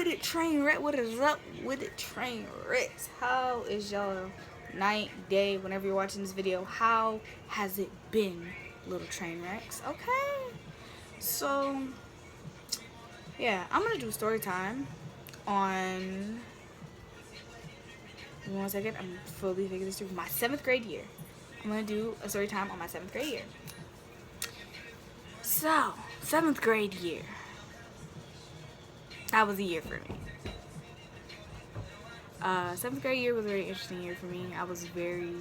with it, train wreck? What is up with it, train wrecks? How is y'all night, day, whenever you're watching this video? How has it been, little train wrecks? Okay, so yeah, I'm gonna do story time on 1 second. I'm fully figuring this through. My 7th grade year. I'm gonna do a story time on my 7th grade year. So 7th grade year. That was a year for me. 7th grade year was a very interesting year for me. I was very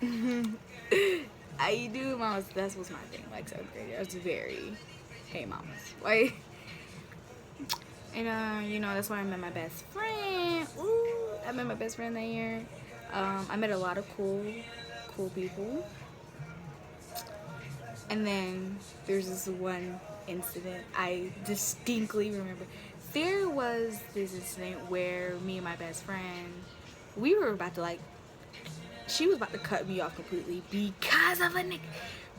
I do mamas, that was my thing, like 7th grade year. I was very, hey mamas. Like, and you know, that's why I met my best friend. Ooh, I met my best friend that year. I met a lot of cool people. And then there's this one incident I distinctly remember. There was this incident where me and my best friend, we were about to she was about to cut me off completely because of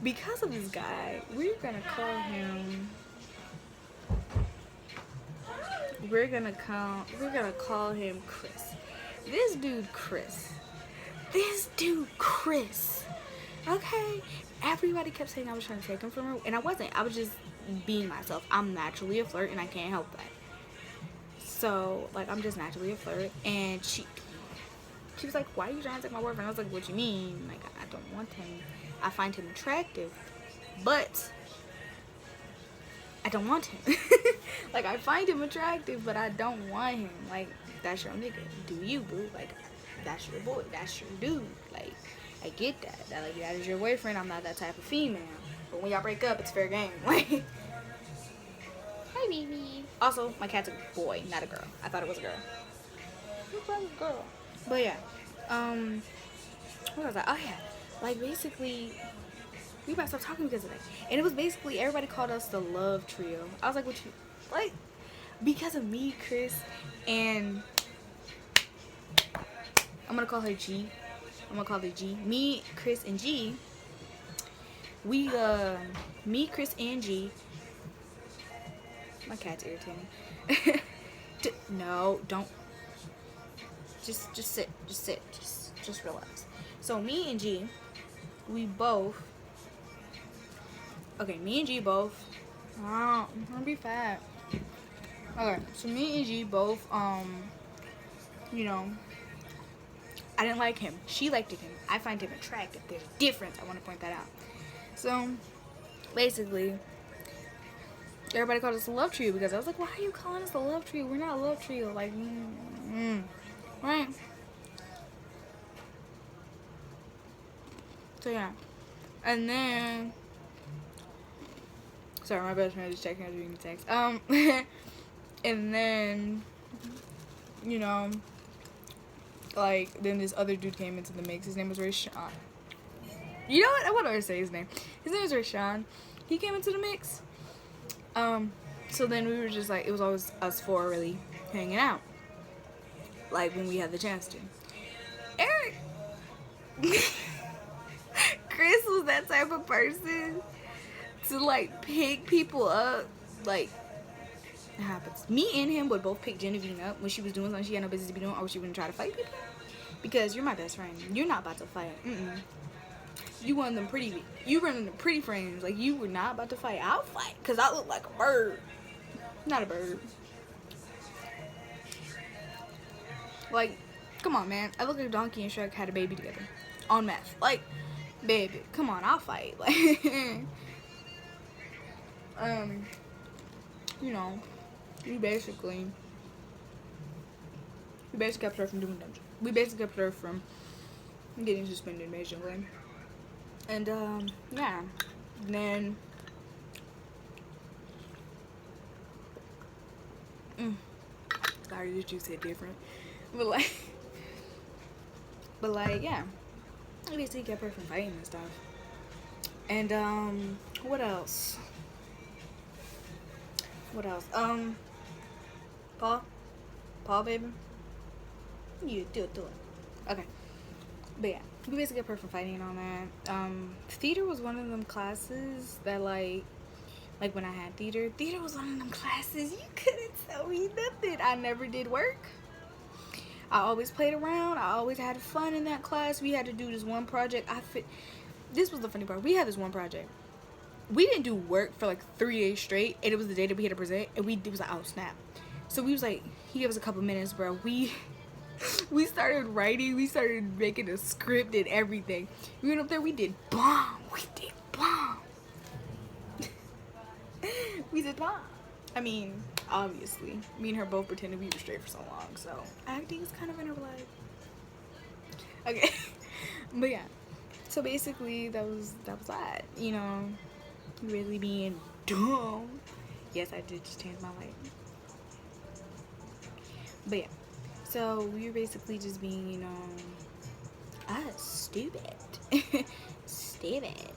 because of this guy. We're gonna call him Chris. This dude Chris. Okay, everybody kept saying I was trying to take him from her, and I wasn't. I was just being myself. I'm naturally a flirt, and I can't help that. So, like, I'm just naturally a flirt, and she was like, why are you trying to take my boyfriend? I was like, what you mean? Like, I don't want him. I find him attractive, but I don't want him. Like, I find him attractive, but I don't want him. Like, that's your nigga. Do you, boo? Like, that's your boy. That's your dude. Like, I get that. That is your boyfriend. I'm not that type of female. But when y'all break up, it's fair game. Like, hi, baby. Also, my cat's a boy, not a girl. I thought it was a girl. It was a girl. But yeah. What was that? Oh yeah. Like, basically, we about to stop talking because of that. And it was basically, everybody called us the love trio. I was like, what you, like, because of me, Chris, and I'm gonna call her G. I'm gonna call her G. Me, Chris, and G. Me, Chris, and G. My cat's irritating. No, don't. Just sit. Just relax. So me and G, we both. Okay, me and G both. Oh, I'm gonna be fat. Okay, so me and G both. You know, I didn't like him. She liked him. I find him attractive. There's a difference. I want to point that out. So, basically, everybody called us the love trio because I was like, why are you calling us the love trio? We're not a love trio. Like, right? So, yeah. And then, sorry, my best friend is checking out reading the text. And then, you know, like, then this other dude came into the mix. His name was Rayshawn. You know what? I want to say his name. His name is Rayshawn. He came into the mix. So then we were just like, it was always us four really hanging out. Like, when we had the chance to. Eric. Chris was that type of person to, like, pick people up. Like, it happens. Me and him would both pick Genevieve up when she was doing something she had no business to be doing, or she wouldn't try to fight people. Because you're my best friend. You're not about to fight. You one of them pretty, you one of them pretty friends. Like, you were not about to fight. I'll fight because I look like a bird. Not a bird. Like, come on, man. I look like a donkey and Shrek had a baby together on meth. Like, baby, come on, I'll fight. Like, you know, we basically kept her from doing dungeon. We basically kept her from getting suspended, basically. And, yeah. Then, sorry, the juice hit different. But, like, yeah. We basically kept her from fighting and stuff. And, what else? Paul, baby? You do it. Okay. But yeah, we basically kept her from fighting and all that. Theater was one of them classes that, like, Like when I had theater was one of them classes you couldn't tell me nothing. I never did work. I always played around. I always had fun in that class. We had to do this one project. This was the funny part. We had this one project. We didn't do work for like 3 days straight, and it was the day that we had to present, and it was like, oh snap. So we was like, he gave us a couple minutes, bro. We started writing. We started making a script and everything. We went up there. We did bomb. We did bomb. I mean, obviously, me and her both pretended we were straight for so long, so acting is kind of in her blood. Okay. But yeah, so basically that was that, you know, really being dumb. Yes, I did just change my light. But yeah, so we were basically just being, you know, stupid. Stupid.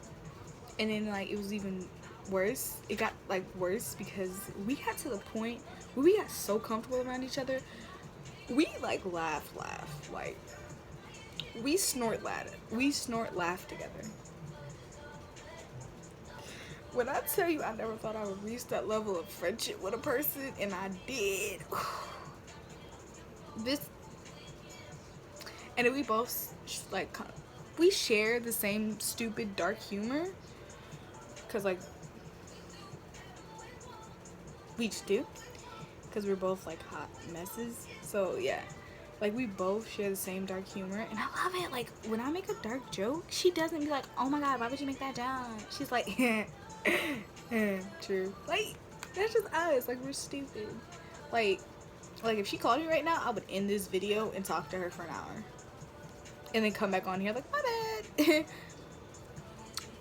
And then like it was even worse. It got like worse because we got to the point where we got so comfortable around each other. We like laugh, like we snort laugh together. When I tell you, I never thought I would reach that level of friendship with a person, and I did. And then we both like we share the same stupid dark humor, cause like we just do, cause we're both like hot messes. So yeah, like we both share the same dark humor, and I love it. Like when I make a dark joke, she doesn't be like, "Oh my god, why would you make that joke?" She's like, true. Like that's just us. Like we're stupid. Like if she called me right now, I would end this video and talk to her for an hour, and then come back on here like, my bad.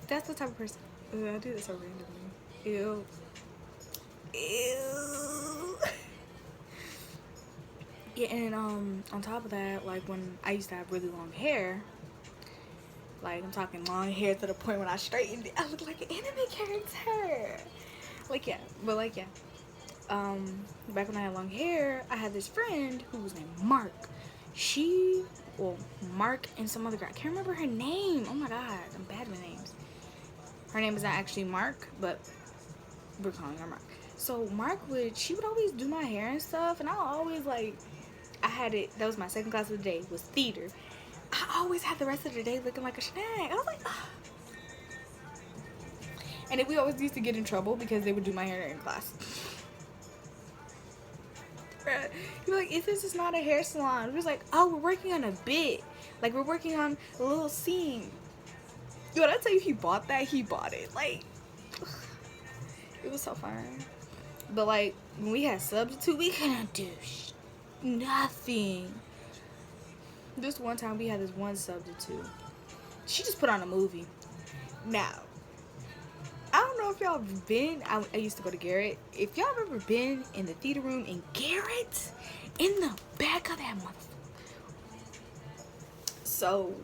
That's the type of person. I do this so randomly. Ew. Yeah, and on top of that, like when I used to have really long hair, like I'm talking long hair to the point when I straightened it, I looked like an anime character. Like yeah, but like yeah. Back when I had long hair, I had this friend who was named Mark. Mark and some other girl. I can't remember her name. Oh my god, I'm bad with names. Her name is not actually Mark, but we're calling her Mark. So she would always do my hair and stuff, and I always like, that was my second class of the day, was theater. I always had the rest of the day looking like a snack. I was like, ugh. And then we always used to get in trouble because they would do my hair in class. You're like, this is not a hair salon. It was like, oh, we're working on a bit. Like, we're working on a little scene. When I tell you he bought that, he bought it. Like, it was so fun. But, like, when we had substitute, we couldn't do nothing. This one time, we had this one substitute. She just put on a movie. Now, I don't know if y'all have been, I used to go to Garrett. If y'all have ever been in the theater room in Garrett, in the back of that motherfucker. So,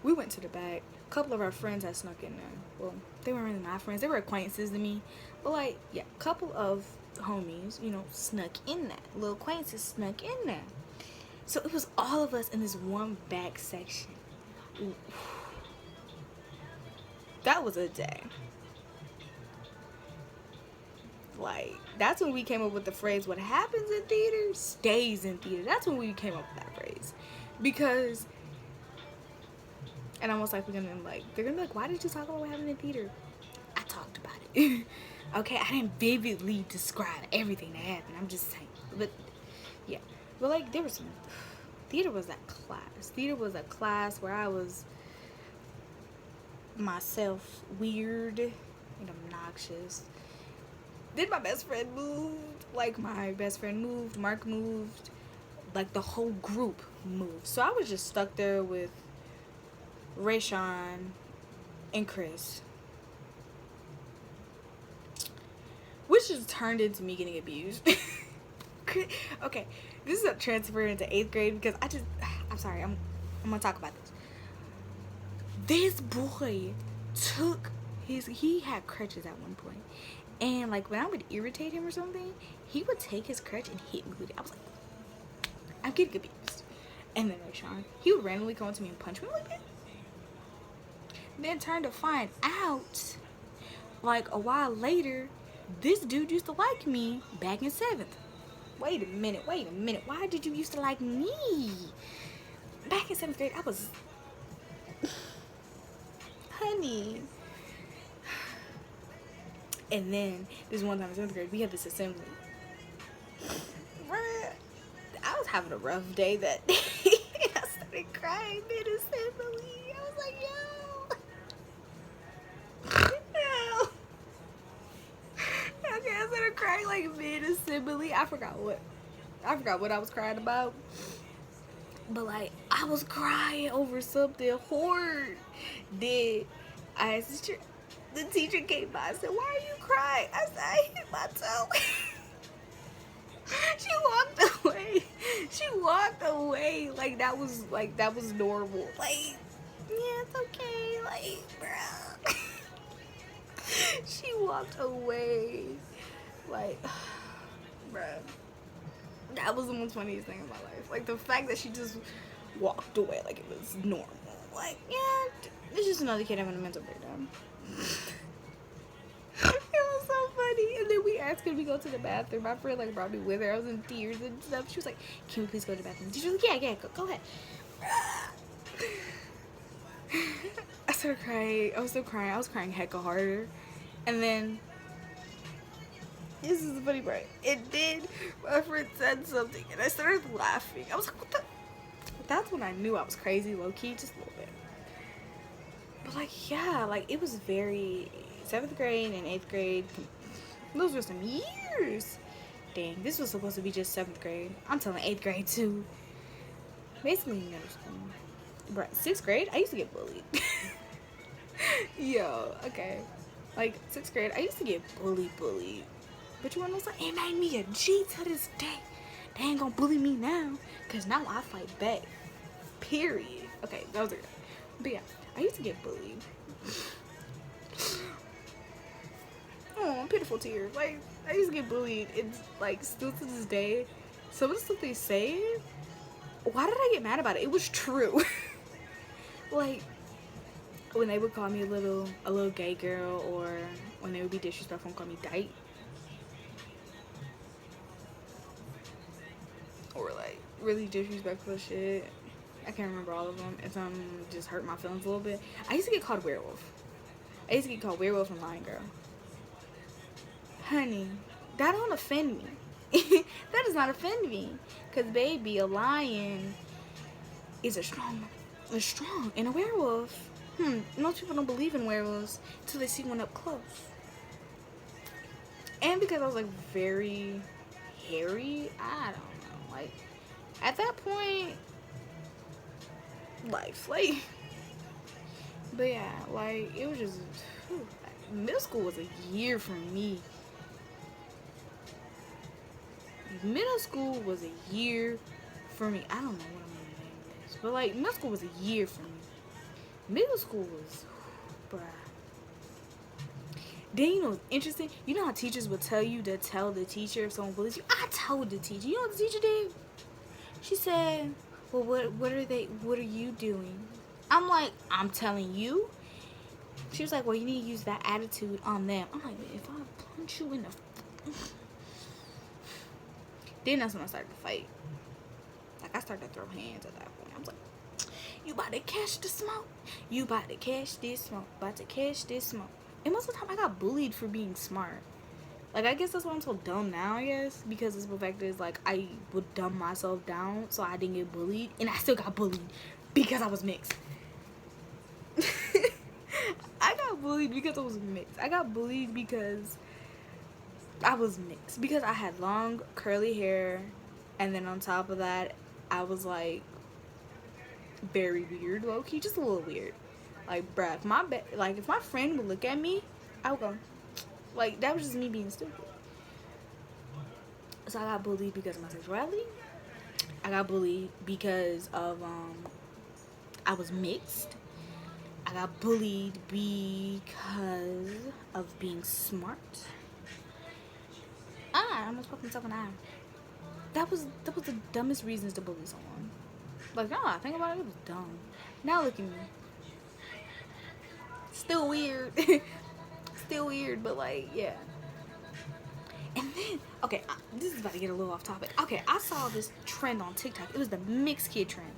we went to the back. A couple of our friends had snuck in there. Well, they weren't really my friends. They were acquaintances to me. But, like, yeah, a couple of homies, you know, snuck in there. Little acquaintances snuck in there. So, it was all of us in this one back section. Ooh. That was a day. Like, that's when we came up with the phrase, what happens in theater stays in theater. That's when we came up with that phrase. Because, and almost like they're gonna be like, why did you talk about what happened in theater? I talked about it. Okay, I didn't vividly describe everything that happened. I'm just saying. But, yeah. But, like, theater was that class. Theater was a class where I was myself weird and obnoxious. Then my best friend moved. Like, my best friend moved. Mark moved. Like, the whole group moved. So I was just stuck there with Rayshawn and Chris. Which just turned into me getting abused. Okay, this is a transfer into 8th grade because I'm sorry, I'm gonna talk about this. This boy he had crutches at one point. And, like, when I would irritate him or something, he would take his crutch and hit me with it. I was like, I'm getting abused. And then Sean, he would randomly come up to me and punch me like that. Then turned to find out, like, a while later, This dude used to like me back in 7th. Wait a minute. Why did you used to like me? Back in 7th grade, I was... Honey. And then, this one time in 7th grade, we had this assembly. Bruh, I was having a rough day that day. I started crying mid-assembly. I was like, yo. Okay, I started crying like mid-assembly. I forgot what I was crying about. But like, I was crying over something hard. Then I asked the teacher came by and said, "Why are you crying?" I said, "I hit my toe." She walked away like that was normal. Like, yeah, it's okay. Like, bro. She walked away. Like, bruh. That was the most funniest thing in my life. Like, the fact that she just walked away like it was normal. Like, yeah, it's just another kid having a mental breakdown. It was so funny. And then we asked, could we go to the bathroom? My friend, like, brought me with her. I was in tears and stuff. She was like, can we please go to the bathroom? She was like, yeah, go ahead. I started crying. I was still crying. I was crying hecka harder. And then, this is the funny part. It did. My friend said something, and I started laughing. I was like, what the? That's when I knew I was crazy, low-key, just a little bit. But, like, yeah, like, it was very... 7th grade and 8th grade, those were some years. Dang, this was supposed to be just 7th grade. I'm telling 8th grade, too. Basically, middle school. But 6th grade, I used to get bullied. Yo, okay. Like, 6th grade, I used to get bullied. But you wanna know something? It made me a G to this day. They ain't gonna bully me now. Because now I fight back. Period. Okay, those are... But yeah, I used to get bullied. Oh, pitiful tears. Like, I used to get bullied. It's, like, still to this day. Some of the stuff they say, why did I get mad about it? It was true. Like, when they would call me a little gay girl, or when they would be disrespectful and call me dyke, or like really disrespectful shit. I can't remember all of them. And some just hurt my feelings a little bit. I used to get called werewolf. I used to get called werewolf and lion girl. Honey, that don't offend me. That does not offend me. Because baby, a lion is strong and a werewolf. Most people don't believe in werewolves until they see one up close. And because I was like very hairy, I don't know. Like, at that point, life, like, but yeah, like, it was just, middle school was a year for me. Middle school was a year for me. I don't know what I'm gonna name this, but like, middle school was a year for me. Middle school was, bruh. Then, you know what's interesting? You know how teachers would tell you to tell the teacher if someone bullies you? I told the teacher. You know what the teacher did? She said, well, what are you doing? I'm like, I'm telling you. She was like, well, you need to use that attitude on them. I'm like, if I punch you in the... Then that's when I started to fight. Like, I started to throw hands at that point. I was like, you about to catch the smoke. You about to catch this smoke. About to catch this smoke. And most of the time, I got bullied for being smart. Like, I guess that's why I'm so dumb now, I guess. Because the fact is, like, I would dumb myself down so I didn't get bullied. And I still got bullied because I was mixed. I got bullied because I was mixed. I got bullied because I was mixed. Because I had long, curly hair. And then on top of that, I was, like, very weird, low-key. Just a little weird. Like, bruh, if my friend would look at me, I would go, like, that was just me being stupid. So I got bullied because of my sexuality. I got bullied because of, I was mixed. I got bullied because of being smart. I almost fucked myself in the eye. That was the dumbest reasons to bully someone. Like, now I think about it, it was dumb. Now look at me. Still weird. Still weird, but like, yeah. Okay, this is about to get a little off topic. Okay, I saw this trend on TikTok. It was the mixed kid trend.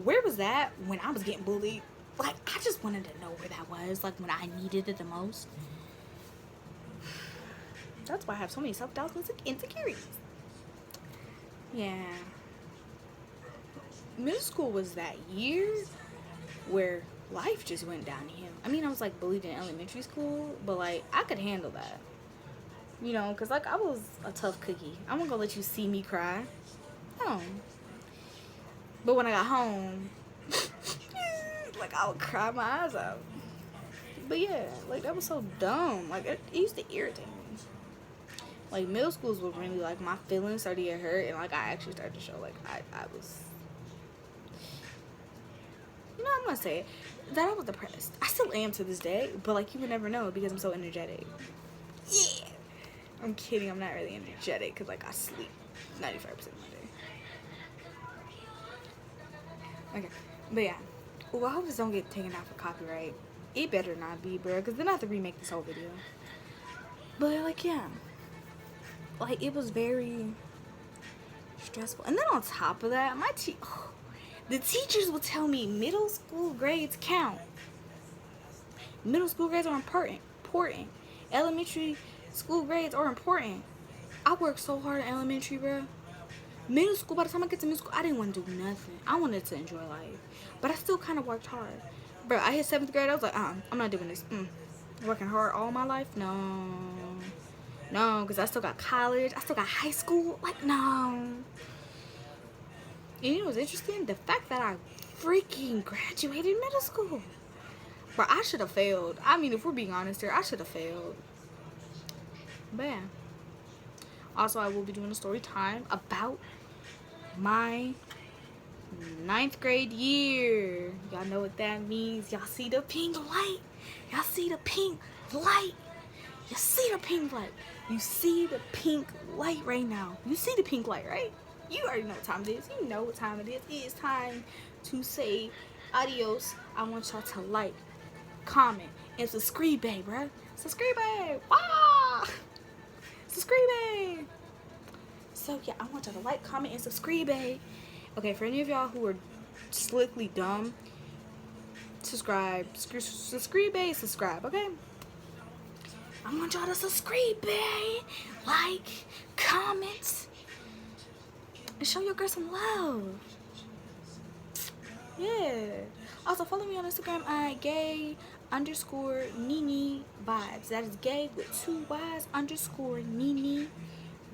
Where was that when I was getting bullied? Like, I just wanted to know where that was, like, when I needed it the most. That's why I have so many self-doubts and insecurities. Yeah. Middle school was that year where life just went downhill. I mean, I was, like, bullied in elementary school, but, like, I could handle that. You know, because, like, I was a tough cookie. I'm not going to let you see me cry. No. But when I got home, like, I would cry my eyes out. But, yeah, like, that was so dumb. Like, it used to irritate me. Like, middle school was really, like, my feelings started to get hurt. And, like, I actually started to show, like, I was... You know, I'm going to say it. That I was depressed. I still am to this day. But, like, you would never know because I'm so energetic. Yeah. I'm kidding. I'm not really energetic because, like, I sleep 95% of my day. Okay. But, yeah. Well, I hope this don't get taken out for copyright. It better not be, bro. Because then I have to remake this whole video. But, like, yeah. Like, it was very stressful. And then on top of that, the teachers will tell me middle school grades count. Middle school grades are important. Elementary school grades are important. I worked so hard in elementary, bro. Middle school, by the time I get to middle school, I didn't want to do nothing. I wanted to enjoy life. But I still kind of worked hard. Bro, I hit 7th grade. I was like, I'm not doing this. Working hard all my life? No, because I still got college. I still got high school. Like, no. And you know what's interesting? The fact that I freaking graduated middle school. Bro, I should have failed. I mean, if we're being honest here, I should have failed. But yeah. Also, I will be doing a story time about my 9th grade year. Y'all know what that means. Y'all see the pink light? Y'all see the pink light? You see the pink light? You see the pink light right now. You see the pink light, right? You already know what time it is. You know what time it is. It is time to say adios. I want y'all to like, comment, and subscribe, bruh. Subscribe. Wow. Subscribe. So yeah, I want y'all to like, comment, and subscribe. Okay, for any of y'all who are slickly dumb, subscribe, okay? I want y'all to subscribe, like, comment, and show your girl some love. Yeah. Also, follow me on Instagram at gay_Nini vibes. That is gay with 2 Y's _Nini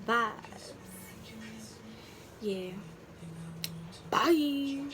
vibes. Yeah. Bye.